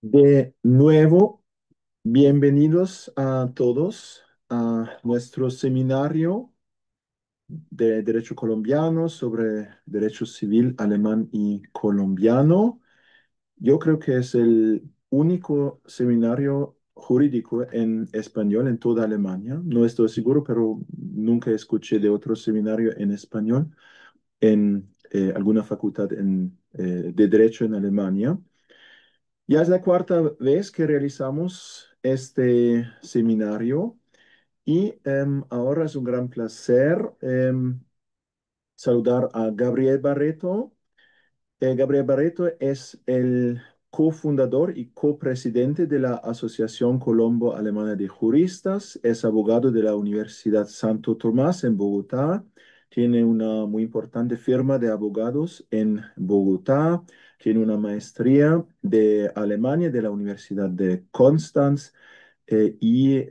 De nuevo, bienvenidos a todos a nuestro seminario de Derecho Colombiano sobre Derecho Civil Alemán y Colombiano. Yo creo que es el único seminario jurídico en español en toda Alemania. No estoy seguro, pero nunca escuché de otro seminario en español en alguna facultad de Derecho en Alemania. Ya es la cuarta vez que realizamos este seminario y ahora es un gran placer saludar a Gabriel Barreto. Gabriel Barreto es el cofundador y copresidente de la Asociación Colombo-Alemana de Juristas. Es abogado de la Universidad Santo Tomás en Bogotá. Tiene una muy importante firma de abogados en Bogotá. Tiene una maestría de Alemania de la Universidad de Constanz y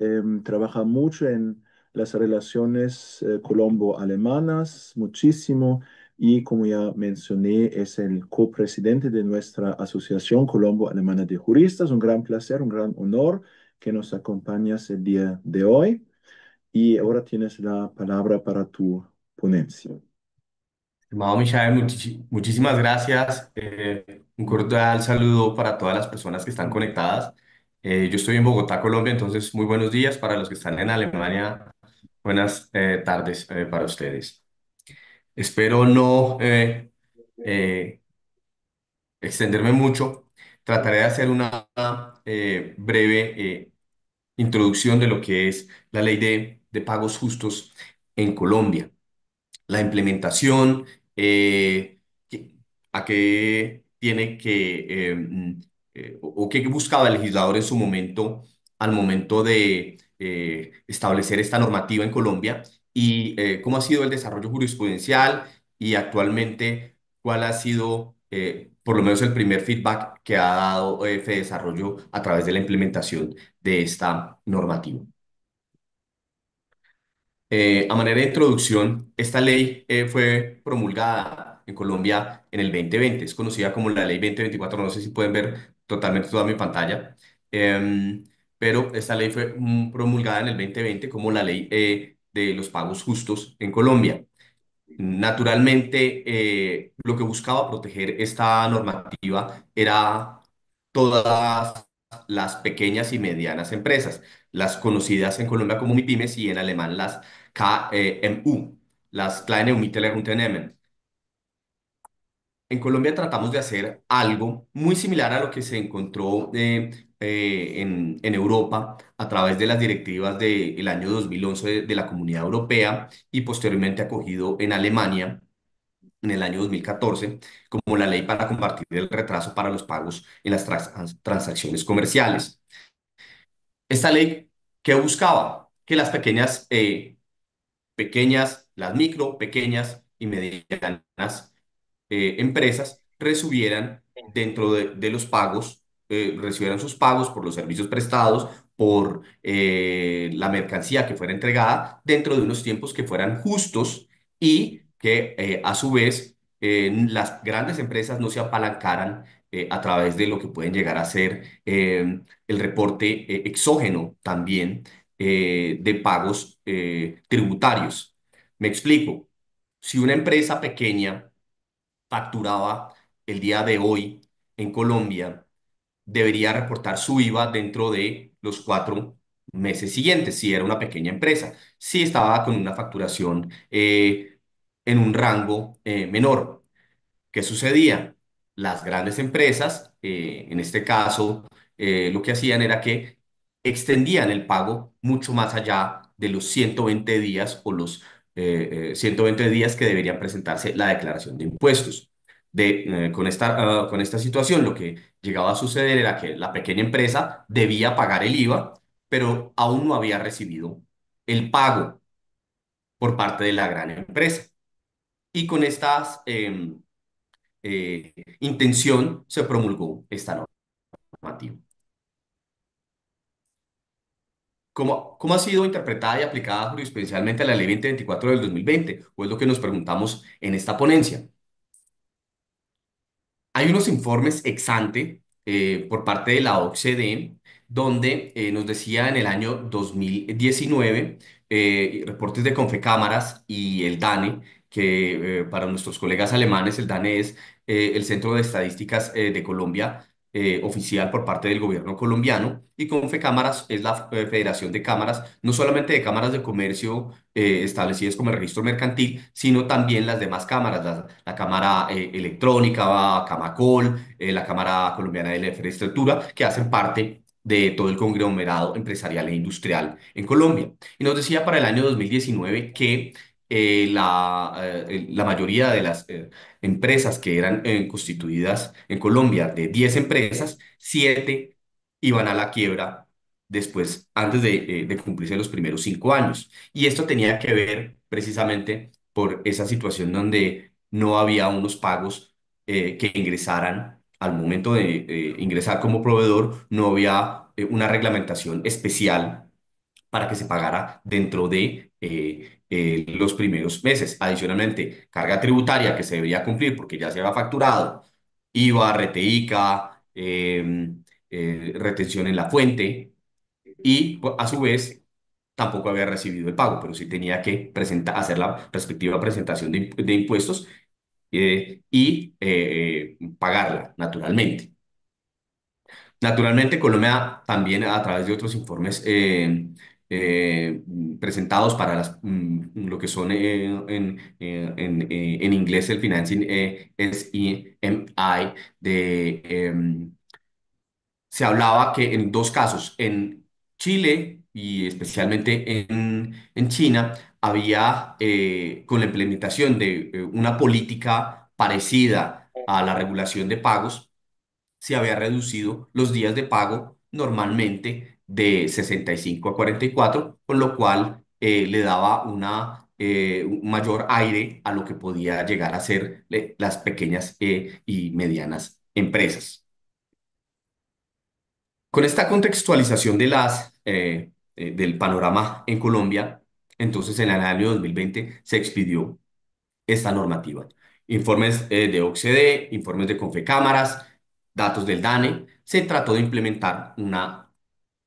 trabaja mucho en las relaciones colombo-alemanas, muchísimo. Y como ya mencioné, es el copresidente de nuestra Asociación Colombo-Alemana de Juristas. Un gran placer, un gran honor que nos acompañas el día de hoy. Y ahora tienes la palabra para tu ponencia. Estimado Michael, muchísimas gracias. Un cordial saludo para todas las personas que están conectadas. Yo estoy en Bogotá, Colombia, entonces muy buenos días para los que están en Alemania. Buenas tardes para ustedes. Espero no eh, extenderme mucho. Trataré de hacer una breve introducción de lo que es la ley de pagos justos en Colombia, la implementación, que- a qué tiene que, o qué buscaba el legislador en su momento al momento de establecer esta normativa en Colombia y cómo ha sido el desarrollo jurisprudencial y actualmente cuál ha sido, por lo menos el primer feedback que ha dado Desarrollo a través de la implementación de esta normativa. A manera de introducción, esta ley fue promulgada en Colombia en el 2020. Es conocida como la Ley 2024. No sé si pueden ver totalmente toda mi pantalla. Em, pero esta ley fue promulgada en el 2020 como la ley de los pagos justos en Colombia. Naturalmente, lo que buscaba proteger esta normativa era todas las pequeñas y medianas empresas, las conocidas en Colombia como MIPYMES y en alemán las KMU, las Kleine und Mittlere Unternehmen. En Colombia tratamos de hacer algo muy similar a lo que se encontró en Europa a través de las directivas del año 2011 de la Comunidad Europea y posteriormente acogido en Alemania en el año 2014 como la ley para combatir el retraso para los pagos en las transacciones comerciales. Esta ley, ¿qué buscaba? Que las pequeñas, las micro, pequeñas y medianas empresas recibieran dentro de los pagos, recibieran sus pagos por los servicios prestados, por la mercancía que fuera entregada, dentro de unos tiempos que fueran justos y que a su vez las grandes empresas no se apalancaran a través de lo que pueden llegar a ser el reporte exógeno también de pagos tributarios. Me explico. Si una empresa pequeña facturaba el día de hoy en Colombia, debería reportar su IVA dentro de los 4 meses siguientes, si era una pequeña empresa, si estaba con una facturación en un rango menor. ¿Qué sucedía? Las grandes empresas, en este caso, lo que hacían era que extendían el pago mucho más allá de los 120 días o los 120 días que deberían presentarse la declaración de impuestos. Con esta situación, lo que llegaba a suceder era que la pequeña empresa debía pagar el IVA, pero aún no había recibido el pago por parte de la gran empresa. Y con estas intención se promulgó esta normativa. ¿Cómo ha sido interpretada y aplicada jurisprudencialmente la Ley 2024 del 2020? O es lo que nos preguntamos en esta ponencia. Hay unos informes ex ante por parte de la OCDE, donde nos decía en el año 2019, reportes de Confecámaras y el DANE, que para nuestros colegas alemanes el DANE es el Centro de Estadísticas de Colombia, oficial por parte del gobierno colombiano, y Confecámaras es la federación de cámaras, no solamente de cámaras de comercio establecidas como el registro mercantil, sino también las demás cámaras, la Cámara Electrónica, Camacol, la Cámara Colombiana de la Infraestructura, que hacen parte de todo el conglomerado empresarial e industrial en Colombia. Y nos decía para el año 2019 que la mayoría de las empresas que eran constituidas en Colombia, de 10 empresas, 7 iban a la quiebra después, antes de cumplirse los primeros 5 años. Y esto tenía que ver precisamente por esa situación donde no había unos pagos que ingresaran al momento de ingresar como proveedor, no había una reglamentación especial para que se pagara dentro de los primeros meses. Adicionalmente, carga tributaria que se debería cumplir porque ya se había facturado, IVA, RTICA, retención en la fuente y pues, a su vez tampoco había recibido el pago, pero sí tenía que hacer la respectiva presentación de impuestos y pagarla naturalmente. Naturalmente, Colombia también a través de otros informes eh, presentados para lo que son en inglés el Financing SEMI de se hablaba que en dos casos, en Chile y especialmente en China, había con la implementación de una política parecida a la regulación de pagos, se había reducido los días de pago normalmente de 65 a 44, con lo cual le daba un mayor aire a lo que podía llegar a ser las pequeñas y medianas empresas. Con esta contextualización del panorama en Colombia, entonces en el año 2020 se expidió esta normativa. Informes de OCDE, informes de Confecámaras, datos del DANE, se trató de implementar una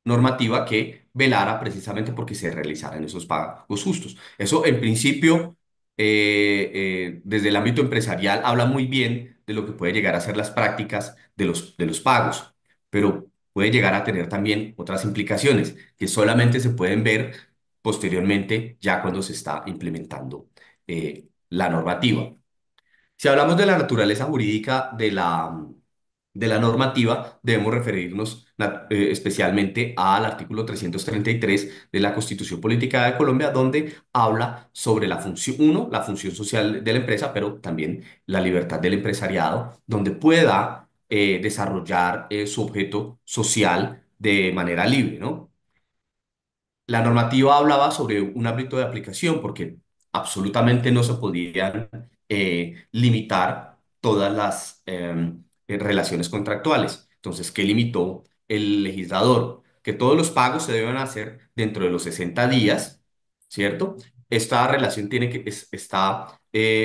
normativa que velara precisamente porque se realizaran esos pagos justos. Eso en principio, desde el ámbito empresarial, habla muy bien de lo que puede llegar a ser las prácticas de los pagos, pero puede llegar a tener también otras implicaciones que solamente se pueden ver posteriormente ya cuando se está implementando la normativa. Si hablamos de la naturaleza jurídica de la normativa, debemos referirnos especialmente al artículo 333 de la Constitución Política de Colombia, donde habla sobre la función, uno, la función social de la empresa, pero también la libertad del empresariado, donde pueda desarrollar su objeto social de manera libre, ¿no? La normativa hablaba sobre un ámbito de aplicación porque absolutamente no se podían limitar todas las relaciones contractuales. Entonces, ¿qué limitó el legislador? Que todos los pagos se deben hacer dentro de los 60 días, ¿cierto? Esta relación está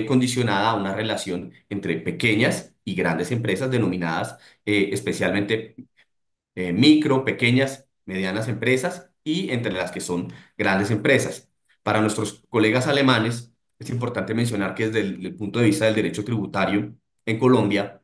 condicionada a una relación entre pequeñas y grandes empresas denominadas especialmente micro, pequeñas, medianas empresas y entre las que son grandes empresas. Para nuestros colegas alemanes, es importante mencionar que desde el punto de vista del derecho tributario en Colombia,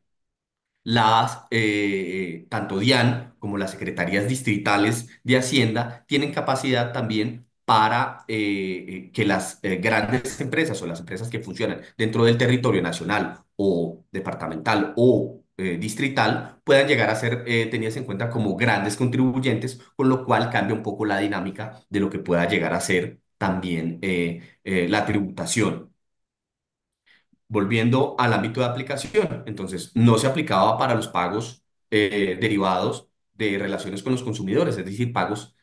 tanto DIAN como las secretarías distritales de Hacienda tienen capacidad también para que las grandes empresas o las empresas que funcionan dentro del territorio nacional o departamental o distrital puedan llegar a ser tenidas en cuenta como grandes contribuyentes, con lo cual cambia un poco la dinámica de lo que pueda llegar a ser también la tributación. Volviendo al ámbito de aplicación, entonces no se aplicaba para los pagos derivados de relaciones con los consumidores, es decir, pagos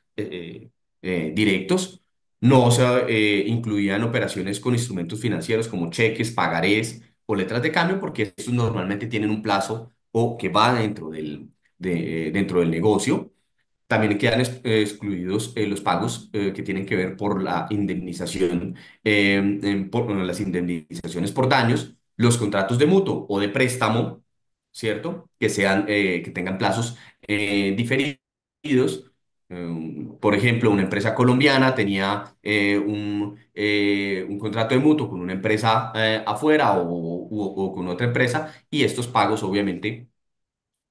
directos. No se incluían operaciones con instrumentos financieros como cheques, pagarés o letras de cambio, porque estos normalmente tienen un plazo o que va dentro del negocio. También quedan excluidos los pagos que tienen que ver por la indemnización, por las indemnizaciones por daños, los contratos de mutuo o de préstamo ¿cierto? Que sean, que tengan plazos diferidos. Por ejemplo, una empresa colombiana tenía un contrato de mutuo con una empresa afuera o con otra empresa y estos pagos obviamente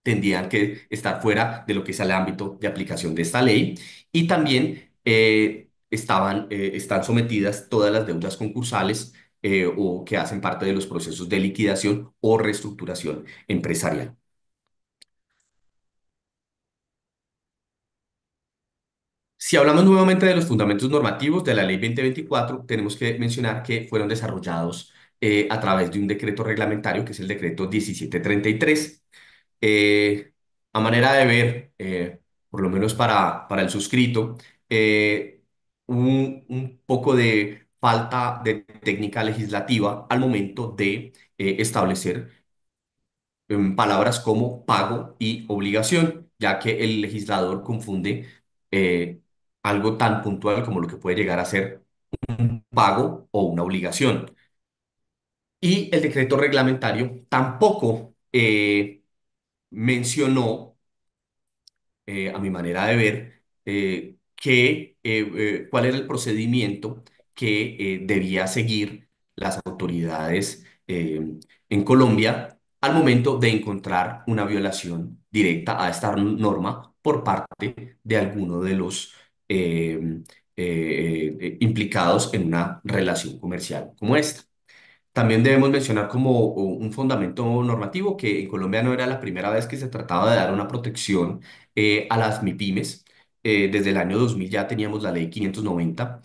tendrían que estar fuera de lo que es el ámbito de aplicación de esta ley y también están sometidas todas las deudas concursales o que hacen parte de los procesos de liquidación o reestructuración empresarial. Si hablamos nuevamente de los fundamentos normativos de la Ley 2024, tenemos que mencionar que fueron desarrollados a través de un decreto reglamentario, que es el decreto 1733. Eh, a manera de ver, por lo menos para el suscrito, un poco de falta de técnica legislativa al momento de establecer palabras como pago y obligación, ya que el legislador confunde eh, algo tan puntual como lo que puede llegar a ser un pago o una obligación. Y el decreto reglamentario tampoco mencionó, a mi manera de ver, cuál era el procedimiento que debía seguir las autoridades en Colombia al momento de encontrar una violación directa a esta norma por parte de alguno de los implicados en una relación comercial como esta. También debemos mencionar como un fundamento normativo que en Colombia no era la primera vez que se trataba de dar una protección a las MIPIMES. Desde el año 2000 ya teníamos la ley 590,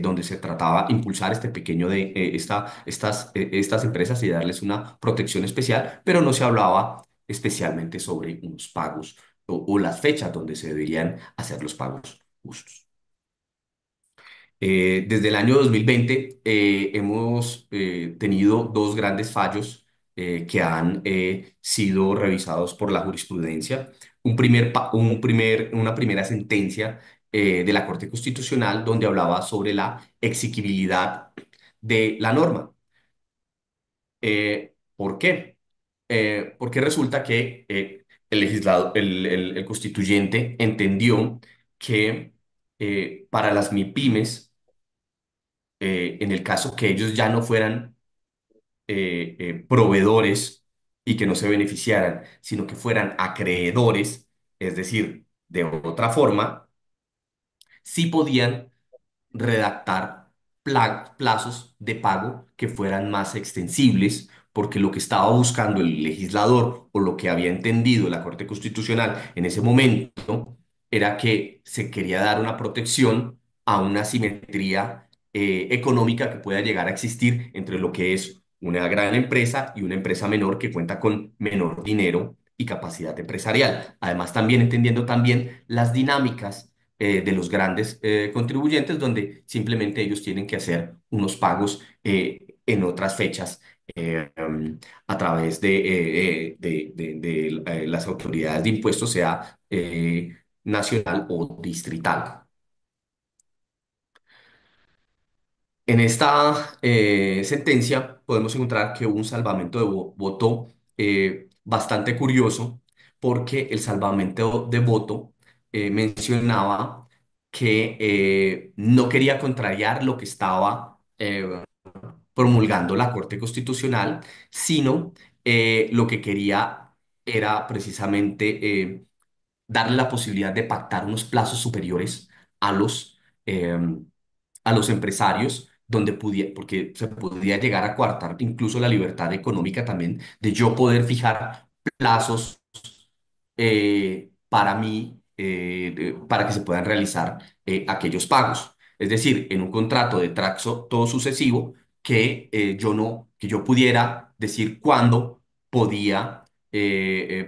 donde se trataba de impulsar este pequeño estas empresas y darles una protección especial, pero no se hablaba especialmente sobre unos pagos o las fechas donde se deberían hacer los pagos justos. Desde el año 2020 hemos tenido dos grandes fallos que han sido revisados por la jurisprudencia. Una primera sentencia de la Corte Constitucional donde hablaba sobre la exequibilidad de la norma. ¿Por qué? Porque resulta que el legislador, el constituyente entendió que para las MIPIMES, en el caso que ellos ya no fueran proveedores y que no se beneficiaran, sino que fueran acreedores, es decir, de otra forma, sí podían redactar plazos de pago que fueran más extensibles, porque lo que estaba buscando el legislador o lo que había entendido la Corte Constitucional en ese momento era que se quería dar una protección a una simetría económica que pueda llegar a existir entre lo que es una gran empresa y una empresa menor que cuenta con menor dinero y capacidad empresarial. Además, también entendiendo también las dinámicas de los grandes contribuyentes, donde simplemente ellos tienen que hacer unos pagos en otras fechas a través de las autoridades de impuestos, sea nacional o distrital. En esta sentencia podemos encontrar que hubo un salvamento de voto bastante curioso, porque el salvamento de voto mencionaba que no quería contrariar lo que estaba promulgando la Corte Constitucional, sino lo que quería era precisamente darle la posibilidad de pactar unos plazos superiores a a los empresarios, donde porque se podía llegar a coartar incluso la libertad económica también de yo poder fijar plazos para mí, para que se puedan realizar aquellos pagos. Es decir, en un contrato de trazo todo sucesivo, que yo pudiera decir cuándo podía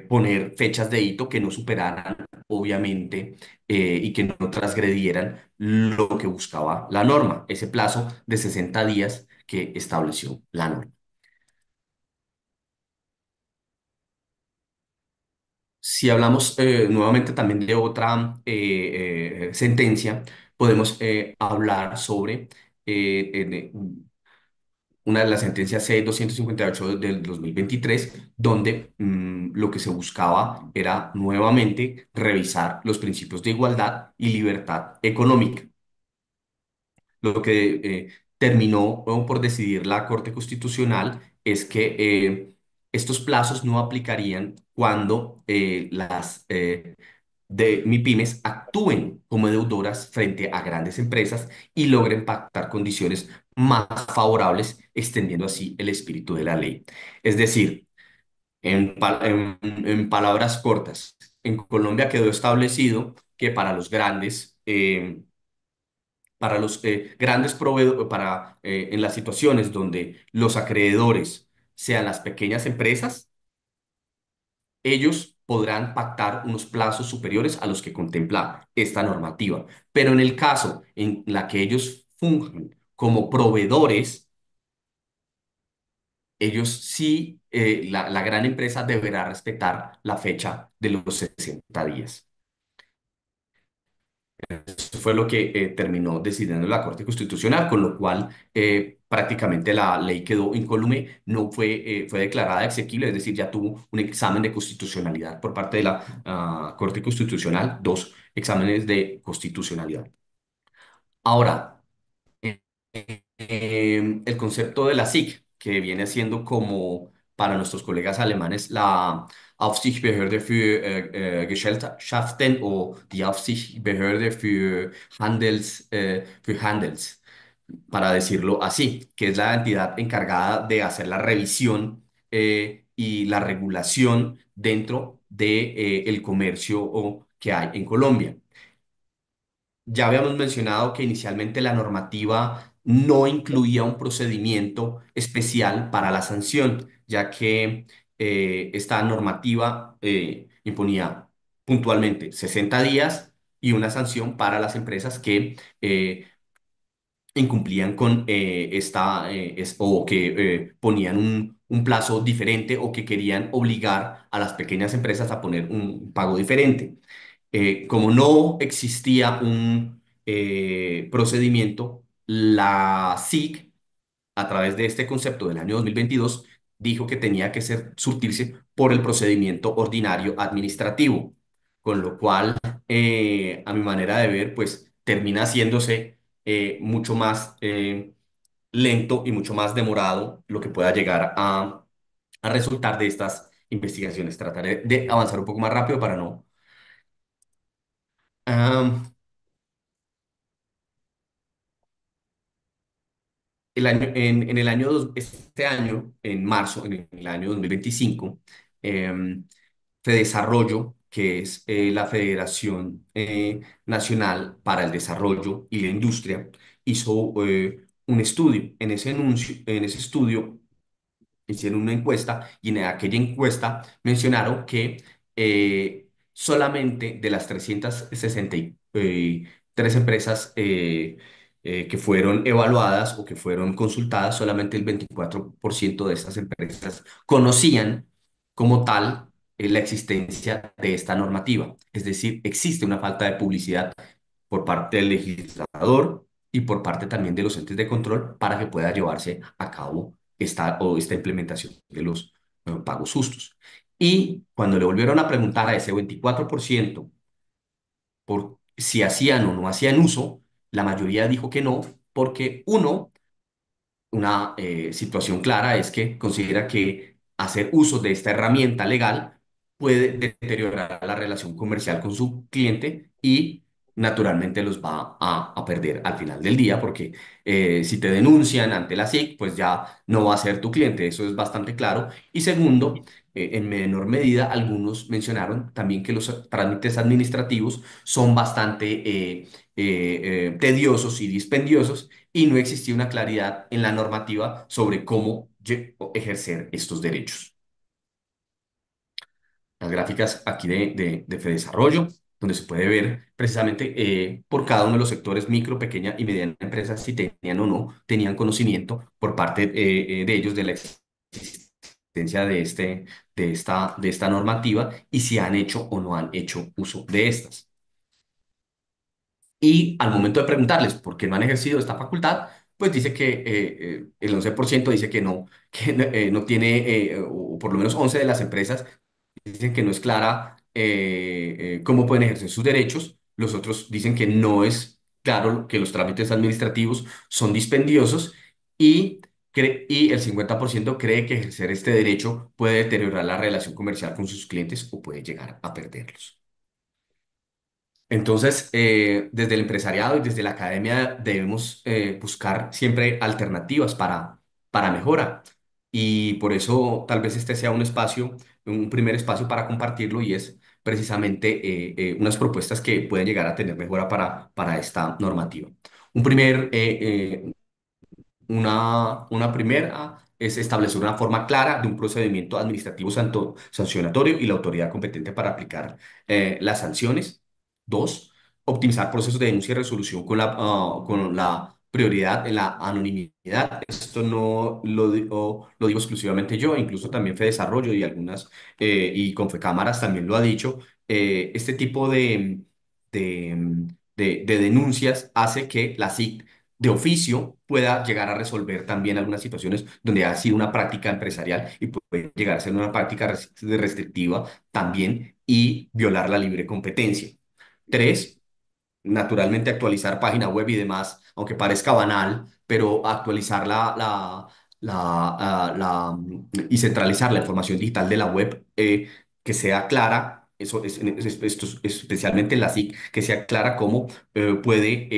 poner fechas de hito que no superaran, obviamente, y que no transgredieran lo que buscaba la norma, ese plazo de 60 días que estableció la norma. Si hablamos nuevamente también de otra sentencia, podemos hablar sobre una de las sentencias C-258 del 2023, donde lo que se buscaba era nuevamente revisar los principios de igualdad y libertad económica. Lo que terminó por decidir la Corte Constitucional es que estos plazos no aplicarían cuando las de MIPYMES actúen como deudoras frente a grandes empresas y logren pactar condiciones más favorables, extendiendo así el espíritu de la ley. Es decir, en palabras cortas, en Colombia quedó establecido que para los grandes proveedores, en las situaciones donde los acreedores sean las pequeñas empresas, ellos podrán pactar unos plazos superiores a los que contempla esta normativa. Pero en el caso en la que ellos funjan como proveedores, ellos sí, la gran empresa deberá respetar la fecha de los 60 días. Eso fue lo que terminó decidiendo la Corte Constitucional, con lo cual prácticamente la ley quedó incólume, no fue declarada exequible, es decir, ya tuvo un examen de constitucionalidad por parte de la Corte Constitucional, dos exámenes de constitucionalidad. Ahora, eh, el concepto de la SIG, que viene siendo como para nuestros colegas alemanes la Aufsichtsbehörde für Gesellschaften o die Aufsichtsbehörde für Handels, para decirlo así, que es la entidad encargada de hacer la revisión y la regulación dentro de, el comercio que hay en Colombia. Ya habíamos mencionado que inicialmente la normativa no incluía un procedimiento especial para la sanción, ya que esta normativa imponía puntualmente 60 días y una sanción para las empresas que incumplían con o que ponían un plazo diferente o que querían obligar a las pequeñas empresas a poner un pago diferente. Como no existía un procedimiento, la SIC, a través de este concepto del año 2022, dijo que tenía que surtirse por el procedimiento ordinario administrativo, con lo cual, a mi manera de ver, pues termina haciéndose mucho más lento y mucho más demorado lo que pueda llegar a resultar de estas investigaciones. Trataré de avanzar un poco más rápido para no... Am, en el año, este año, en marzo, en el año 2025, em, Fedesarrollo, que es la Federación Nacional para el Desarrollo y la Industria, hizo un estudio. En ese estudio hicieron una encuesta y en aquella encuesta mencionaron que solamente de las 363 empresas que fueron evaluadas o que fueron consultadas, solamente el 24% de estas empresas conocían como tal la existencia de esta normativa. Es decir, existe una falta de publicidad por parte del legislador y por parte también de los entes de control para que pueda llevarse a cabo esta implementación de los pagos justos. Y cuando le volvieron a preguntar a ese 24% por si hacían o no hacían uso, la mayoría dijo que no, porque uno, una situación clara es que considera que hacer uso de esta herramienta legal puede deteriorar la relación comercial con su cliente y naturalmente los va a perder al final del día porque si te denuncian ante la SIC, pues ya no va a ser tu cliente, eso es bastante claro. Y segundo, en menor medida, algunos mencionaron también que los trámites administrativos son bastante tediosos y dispendiosos y no existía una claridad en la normativa sobre cómo ejercer estos derechos. Las gráficas aquí de Fedesarrollo, donde se puede ver precisamente por cada uno de los sectores micro, pequeña y mediana empresas si tenían o no tenían conocimiento por parte de ellos de la existencia de esta normativa y si han hecho o no han hecho uso de estas. Y al momento de preguntarles por qué no han ejercido esta facultad, pues dice que el 11% dice que no, no tiene, o por lo menos 11 de las empresas dicen que no es clara cómo pueden ejercer sus derechos. Los otros dicen que no es claro, que los trámites administrativos son dispendiosos y, y el 50% cree que ejercer este derecho puede deteriorar la relación comercial con sus clientes o puede llegar a perderlos. Entonces, desde el empresariado y desde la academia debemos buscar siempre alternativas para mejora. Y por eso tal vez este sea un espacio, un primer espacio para compartirlo y es precisamente unas propuestas que pueden llegar a tener mejora para esta normativa. Un primer, una primera es establecer una forma clara de un procedimiento administrativo sancionatorio y la autoridad competente para aplicar las sanciones. Dos, optimizar procesos de denuncia y resolución con la prioridad en la anonimidad. Esto no lo digo exclusivamente yo, incluso también Fedesarrollo y algunas, y Confecámaras también lo ha dicho. Este tipo de denuncias hace que la SIC de oficio pueda llegar a resolver también algunas situaciones donde ha sido una práctica empresarial y puede llegar a ser una práctica restrictiva también y violar la libre competencia. Tres, naturalmente actualizar página web y demás, aunque parezca banal, pero actualizar y centralizar la información digital de la web que sea clara, eso esto especialmente en la SIC, que sea clara cómo puede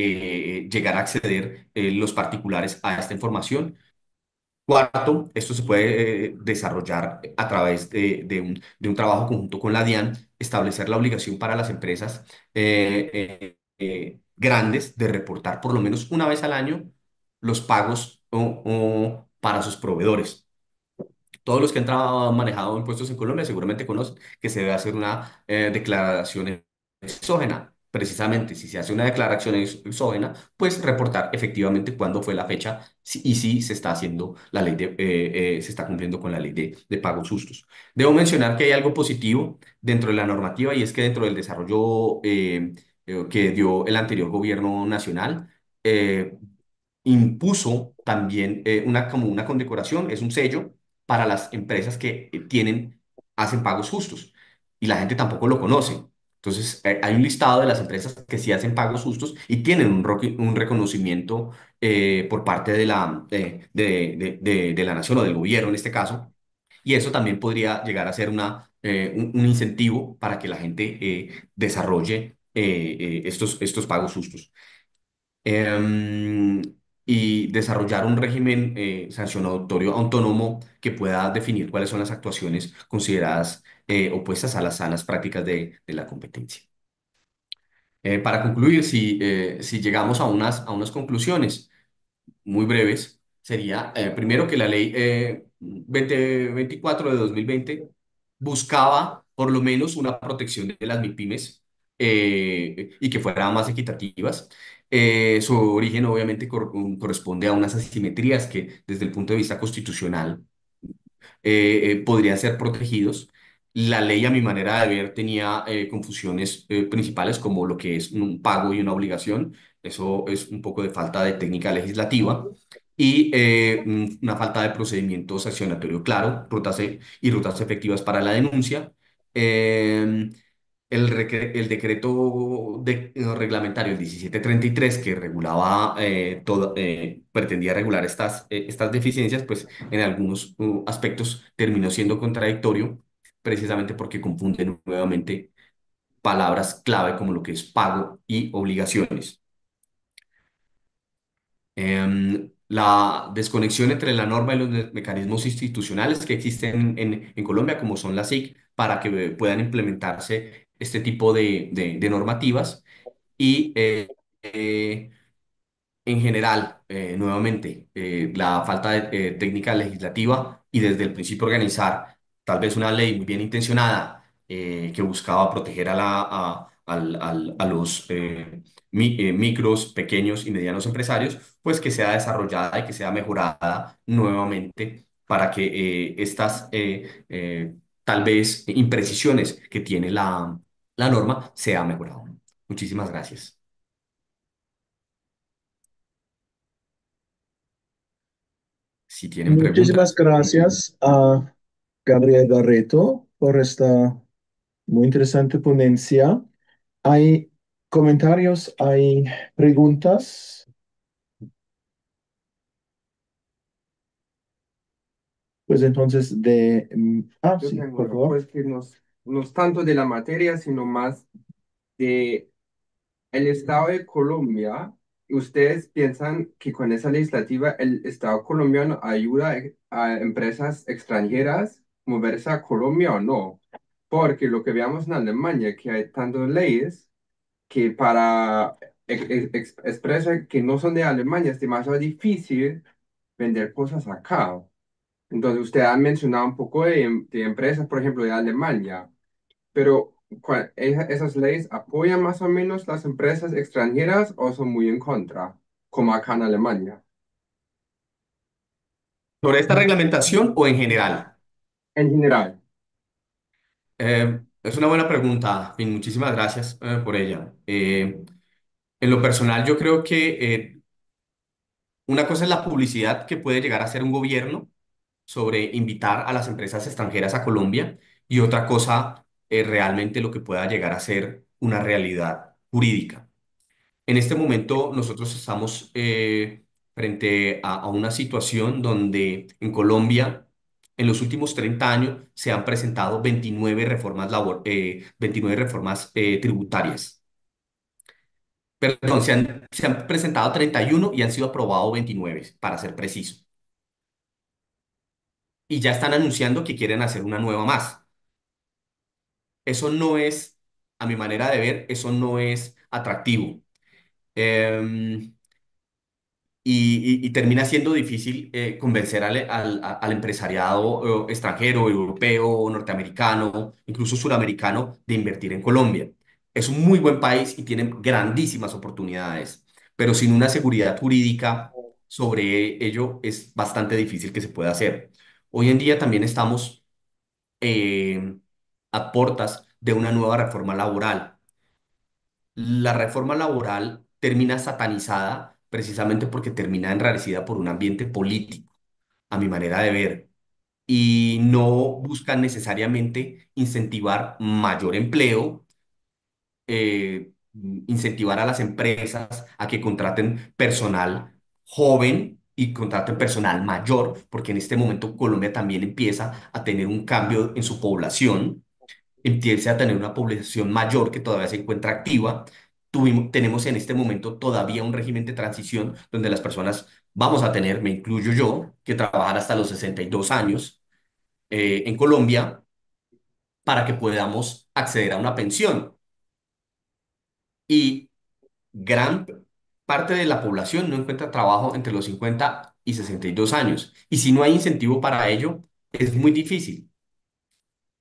llegar a acceder los particulares a esta información. Cuarto, esto se puede desarrollar a través de un trabajo conjunto con la DIAN, establecer la obligación para las empresas grandes de reportar por lo menos una vez al año los pagos o para sus proveedores. Todos los que han manejado impuestos en Colombia seguramente conocen que se debe hacer una declaración exógena. Precisamente, si se hace una declaración exógena, pues reportar efectivamente cuándo fue la fecha y si se está haciendo la ley se está cumpliendo con la ley de pagos justos. Debo mencionar que hay algo positivo dentro de la normativa y es que dentro del desarrollo que dio el anterior gobierno nacional, eh, impuso también como una condecoración, es un sello para las empresas que hacen pagos justos y la gente tampoco lo conoce. Entonces, hay un listado de las empresas que sí hacen pagos justos y tienen un reconocimiento por parte de la nación o del gobierno en este caso. Y eso también podría llegar a ser un incentivo para que la gente desarrolle estos pagos justos em, y desarrollar un régimen sancionatorio autónomo que pueda definir cuáles son las actuaciones consideradas opuestas a las sanas prácticas de la competencia. Para concluir, si llegamos a unas conclusiones muy breves, sería primero que la ley 2024 de 2020 buscaba por lo menos una protección de las MIPYMES y que fueran más equitativas. Su origen obviamente corresponde a unas asimetrías que desde el punto de vista constitucional podrían ser protegidos. La ley, a mi manera de ver, tenía confusiones principales como lo que es un pago y una obligación. Eso es un poco de falta de técnica legislativa y una falta de procedimiento sancionatorio claro, y rutas efectivas para la denuncia. Em, el decreto reglamentario el 1733 que regulaba pretendía regular estas deficiencias, pues en algunos aspectos terminó siendo contradictorio, precisamente porque confunde nuevamente palabras clave como lo que es pago y obligaciones. La desconexión entre la norma y los mecanismos institucionales que existen en Colombia, como son las SIC, para que puedan implementarse este tipo de normativas y eh, en general, nuevamente, la falta de técnica legislativa y desde el principio organizar tal vez una ley muy bien intencionada que buscaba proteger a los micros, pequeños y medianos empresarios, pues que sea desarrollada y que sea mejorada nuevamente para que estas tal vez imprecisiones que tiene la norma sea mejorada. Muchísimas gracias. si tienen Muchísimas preguntas. gracias a Gabriel Barreto por esta muy interesante ponencia. ¿Hay comentarios? ¿Hay preguntas? Pues entonces Yo sí, tengo por una, favor. pues que no es tanto de la materia, sino más de el Estado de Colombia. ¿Ustedes piensan que con esa legislativa el Estado colombiano ayuda a empresas extranjeras moverse a Colombia o no? Porque lo que veamos en Alemania, que hay tantas leyes que para expresar que no son de Alemania es demasiado difícil vender cosas acá. Entonces, usted ha mencionado un poco de empresas, por ejemplo, de Alemania, pero ¿esas leyes apoyan más o menos las empresas extranjeras o son muy en contra, como acá en Alemania? ¿Sobre esta reglamentación o en general? En general. Es una buena pregunta, y muchísimas gracias por ella. En lo personal, yo creo que una cosa es la publicidad que puede llegar a hacer un gobierno sobre invitar a las empresas extranjeras a Colombia y otra cosa es realmente lo que pueda llegar a ser una realidad jurídica. En este momento nosotros estamos frente a una situación donde en Colombia en los últimos 30 años se han presentado 29 reformas, 29 reformas tributarias. Perdón, se han presentado 31 y han sido aprobados 29, para ser preciso. Y ya están anunciando que quieren hacer una nueva más. Eso no es, a mi manera de ver, eso no es atractivo. Em, y termina siendo difícil convencer al empresariado extranjero, europeo, norteamericano, incluso suramericano, de invertir en Colombia. Es un muy buen país y tiene grandísimas oportunidades, pero sin una seguridad jurídica sobre ello es bastante difícil que se pueda hacer. Hoy en día también estamos eh, a portas de una nueva reforma laboral. La reforma laboral termina satanizada precisamente porque termina enrarecida por un ambiente político, a mi manera de ver, y no buscan necesariamente incentivar mayor empleo, incentivar a las empresas a que contraten personal joven y contraten personal mayor, porque en este momento Colombia también empieza a tener un cambio en su población, empiece a tener una población mayor que todavía se encuentra activa. Tenemos en este momento todavía un régimen de transición donde las personas vamos a tener, me incluyo yo, que trabajar hasta los 62 años en Colombia para que podamos acceder a una pensión. Y gran parte de la población no encuentra trabajo entre los 50 y 62 años. Y si no hay incentivo para ello, es muy difícil.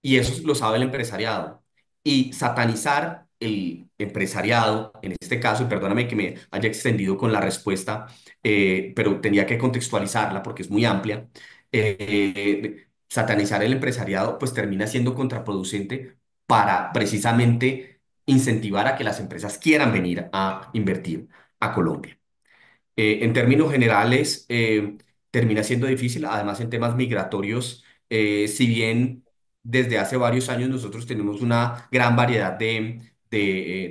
Y eso lo sabe el empresariado. Y satanizar el empresariado, en este caso, y perdóname que me haya extendido con la respuesta, pero tenía que contextualizarla porque es muy amplia. Satanizar el empresariado pues termina siendo contraproducente para precisamente incentivar a que las empresas quieran venir a invertir a Colombia. En términos generales, termina siendo difícil, además en temas migratorios, si bien desde hace varios años nosotros tenemos una gran variedad de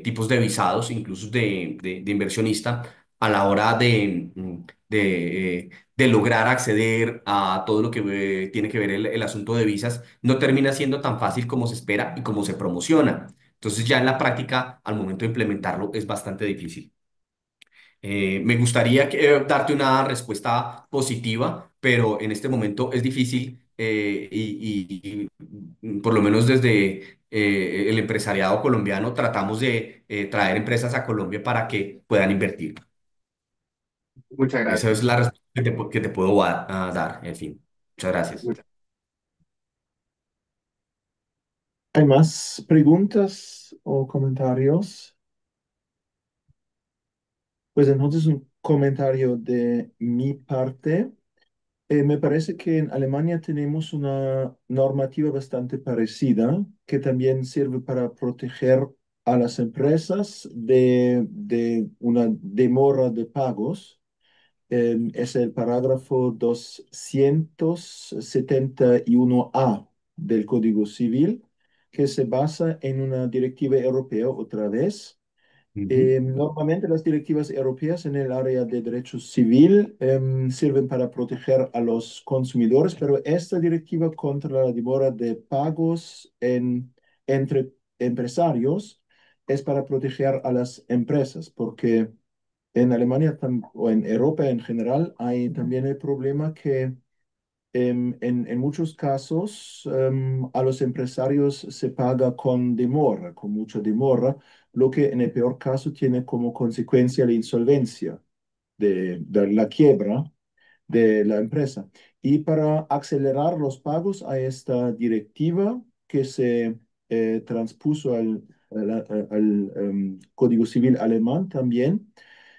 tipos de visados, incluso de inversionista, a la hora de lograr acceder a todo lo que tiene que ver el asunto de visas, no termina siendo tan fácil como se espera y como se promociona. Entonces ya en la práctica, al momento de implementarlo, es bastante difícil. Me gustaría darte una respuesta positiva, pero en este momento es difícil por lo menos desde el empresariado colombiano tratamos de traer empresas a Colombia para que puedan invertir. Muchas Esa es gracias. la respuesta que te puedo dar, en fin. Muchas gracias. Muchas- ¿Hay más preguntas o comentarios? Pues entonces un comentario de mi parte. Me parece que en Alemania tenemos una normativa bastante parecida que también sirve para proteger a las empresas de una demora de pagos. es el parágrafo 271A del Código Civil, que se basa en una directiva europea otra vez. Ujú. Normalmente las directivas europeas en el área de derecho civil sirven para proteger a los consumidores, pero esta directiva contra la demora de pagos entre empresarios es para proteger a las empresas, porque en Alemania o en Europa en general hay también el problema que en muchos casos a los empresarios se paga con demora, con mucha demora, lo que en el peor caso tiene como consecuencia la insolvencia de la quiebra de la empresa. Y para acelerar los pagos a esta directiva que se transpuso al Código Civil alemán también,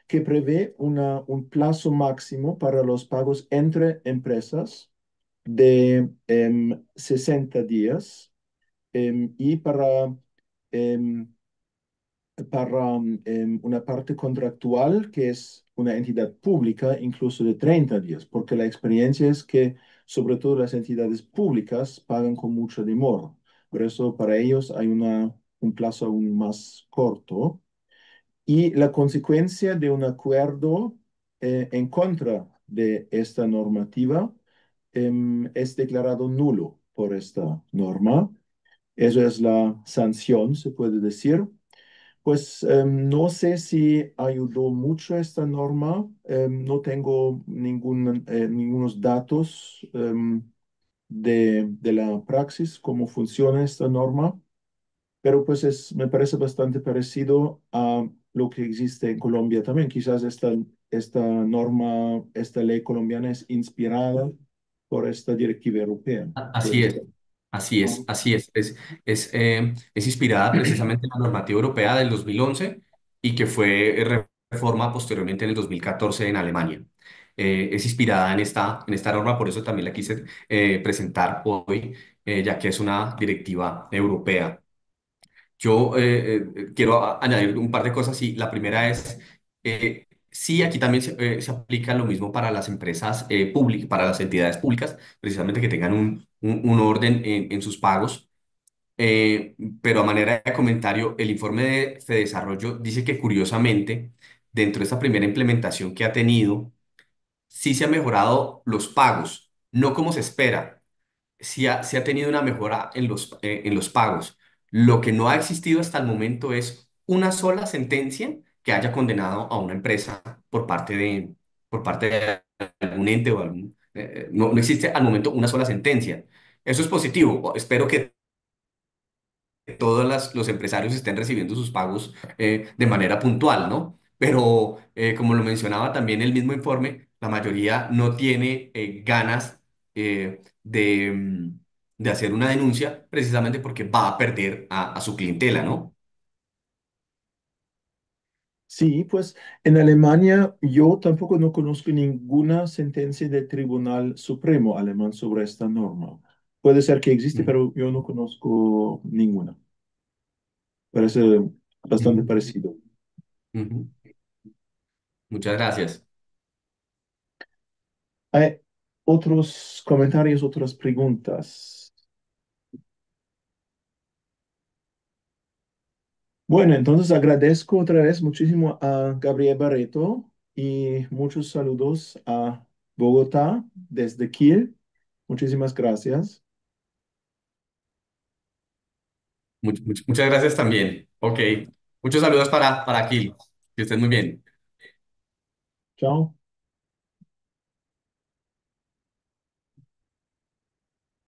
que prevé un plazo máximo para los pagos entre empresas de 60 días y em, para una parte contractual que es una entidad pública, incluso de 30 días, porque la experiencia es que sobre todo las entidades públicas pagan con mucha demora. Por eso para ellos hay un plazo aún más corto. Y la consecuencia de un acuerdo en contra de esta normativa es declarado nulo por esta norma. Eso es la sanción, se puede decir. Pues no sé si ayudó mucho esta norma. No tengo ningunos datos de la praxis, cómo funciona esta norma, pero pues me parece bastante parecido a lo que existe en Colombia también. Quizás esta norma, esta ley colombiana es inspirada por esta directiva europea. Así Puede es, ser. así es, así es. Es inspirada precisamente en la normativa europea del 2011 y que fue reforma posteriormente en el 2014 en Alemania. Es inspirada en esta norma, por eso también la quise presentar hoy, ya que es una directiva europea. Yo quiero añadir un par de cosas y la primera es, sí, aquí también se aplica lo mismo para las empresas públicas, para las entidades públicas, precisamente que tengan un orden en sus pagos. Pero a manera de comentario, el informe de Fedesarrollo dice que curiosamente, dentro de esta primera implementación que ha tenido, sí se han mejorado los pagos, no como se espera, sí ha tenido una mejora en los pagos. Lo que no ha existido hasta el momento es una sola sentencia que haya condenado a una empresa por parte de algún ente o algún... no, no existe al momento una sola sentencia. Eso es positivo. Espero que todos los empresarios estén recibiendo sus pagos de manera puntual, ¿no? Pero como lo mencionaba también el mismo informe, la mayoría no tiene ganas de hacer una denuncia precisamente porque va a perder a su clientela, ¿no? Sí, pues en Alemania yo tampoco no conozco ninguna sentencia del Tribunal Supremo alemán sobre esta norma. Puede ser que existe, Ujú, pero yo no conozco ninguna. Parece bastante ujú, parecido. ujú. Muchas gracias. ¿Hay otros comentarios, otras preguntas? Bueno, entonces agradezco otra vez muchísimo a Gabriel Barreto y muchos saludos a Bogotá desde Kiel. Muchísimas gracias. Muchas gracias también. Ok. Muchos saludos para aquí. Que estén muy bien. Chao.